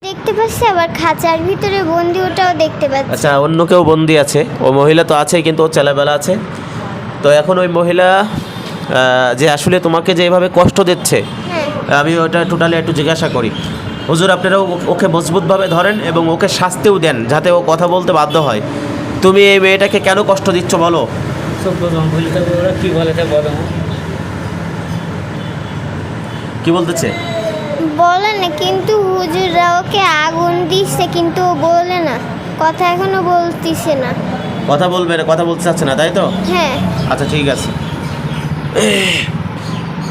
দেখতে পাচ্ছি, আবার খাঁচার ভিতরে বন্দি, ওটাও দেখতে পাচ্ছি। আচ্ছা, অন্য কেউ বন্দি আছে? ও মহিলা তো আছেই, কিন্তু ও ছেলেবেলা আছে। তো এখন ওই মহিলা যে আসলে তোমাকে যে এভাবে কষ্ট দিচ্ছে, হ্যাঁ, আমি ওটা টোটালি একটু জিজ্ঞাসা করি। হুজুর, আপনারাও ওকে মজবুতভাবে ধরেন এবং ওকে শাস্তিও দেন যাতে ও কথা বলতে বাধ্য হয়। তুমি এই মেয়েটাকে কেন কষ্ট দিচ্ছ বলো? কি বলে বলো। কি বলতেছে? বলে না, কিন্তু হুজুররা ওকে আগুন দিচ্ছে, কিন্তু ও বলে না, কথা এখনো বলতিছে না। কথা বলবে না, কথা বলতে চাচ্ছে না, তাই তো? হ্যাঁ, আচ্ছা, ঠিক আছে।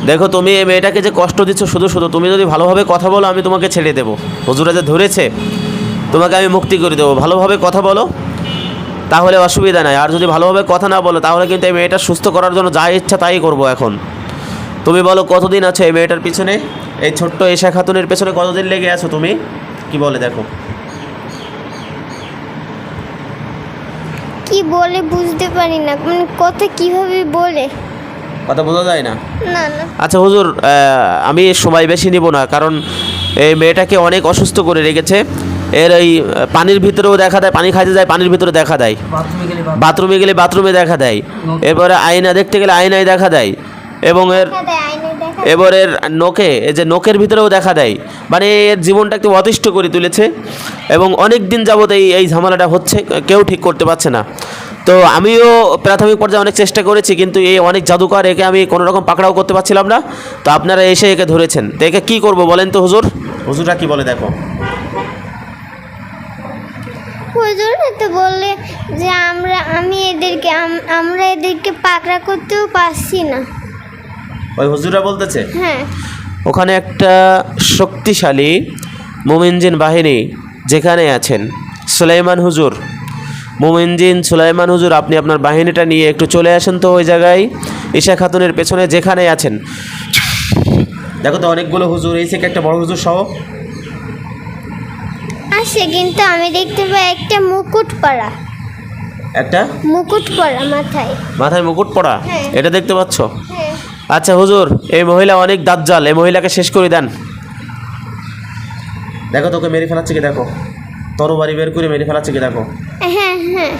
দেখো, তুমি এই মেয়েটাকে যে কষ্ট দিচ্ছ, শুধু শুধু তুমি যদি ভালোভাবে কথা বলো আমি তোমাকে ছেড়ে দেবো। হুজুরা যে ধরেছে তোমাকে আমি মুক্তি করে দেবো। ভালোভাবে কথা বলো, তাহলে অসুবিধা নাই। আর যদি ভালোভাবে কথা না বলো তাহলে কিন্তু এই মেয়েটা সুস্থ করার জন্য যা ইচ্ছা তাই করবো। এখন তুমি বলো কতদিন আছে এই মেয়েটার পিছনে, এই ছোট্ট এশা খাতুনের পেছনে কতদিন লেগে আছো তুমি? কি বলে দেখো। কি বলে বুঝতে পারি না, মানে কথা কিভাবে বলে, কথা বোঝা যায় না। না না। আচ্ছা হুজুর, আমি সময় বেশি নিব না, কারণ এই মেয়েটাকে অনেক অসুস্থ করে রেখেছে। এর এই পানির ভিতরেও দেখা দেয়, পানি খাইতে যায় পানির ভিতরে দেখা দেয়, বাথরুমে গেলে বাথরুমে দেখা দেয়, এরপরে আয়না দেখতে গেলে আয়নায় দেখা দেয়, এবং এবারের নোকে, এই যে নোকের ভিতরেও দেখা দেয়। মানে এর জীবনটা একটু অতিষ্ঠ করে তুলেছে এবং অনেক দিন যাবত এই ঝামেলাটা হচ্ছে, কেউ ঠিক করতে পারছে না। তো আমিও প্রাথমিক পর্যায়ে অনেক চেষ্টা করেছি, কিন্তু এই অনেক জাদুকর, একে আমি কোনো রকম পাকড়াও করতে পারছিলাম না। তো আপনারা এসে একে ধরেছেন, তো একে কী করবো বলেন তো হুজুর? হুজুররা কি বলে দেখো। হুজুররা তো বললে যে আমরা এদেরকে পাকড়া করতেও পারছি না। ওই হুজুররা বলতেছে হ্যাঁ, ওখানে একটা শক্তিশালী মুমিনজিন বাহিনী যেখানে আছেন, সুলাইমান হুজুর, মুমিনজিন সুলাইমান হুজুর, আপনি আপনার বাহিনীটা নিয়ে একটু চলে আসেন তো ওই জায়গায়, ঈশা খাতুনের পেছনে যেখানে আছেন। দেখো তো অনেকগুলো হুজুর, এই থেকে একটা বড় হুজুর সহ আসে, কিন্তু আমি দেখতে পাই একটা মুকুট পরা, একটা মাথায় মুকুট পরা। হ্যাঁ। এটা দেখতে পাচ্ছ? হ্যাঁ, আচ্ছা হুজুর, এই মহিলা অনেক দাজ্জাল, এই মহিলাকে শেষ করে দেন। দেখো তোকে মেরে ফেলাচ্ছে কি, দেখো তরবারি বের করে মেরে ফেলাচ্ছে কি, দেখো। হ্যাঁ, হ্যাঁ।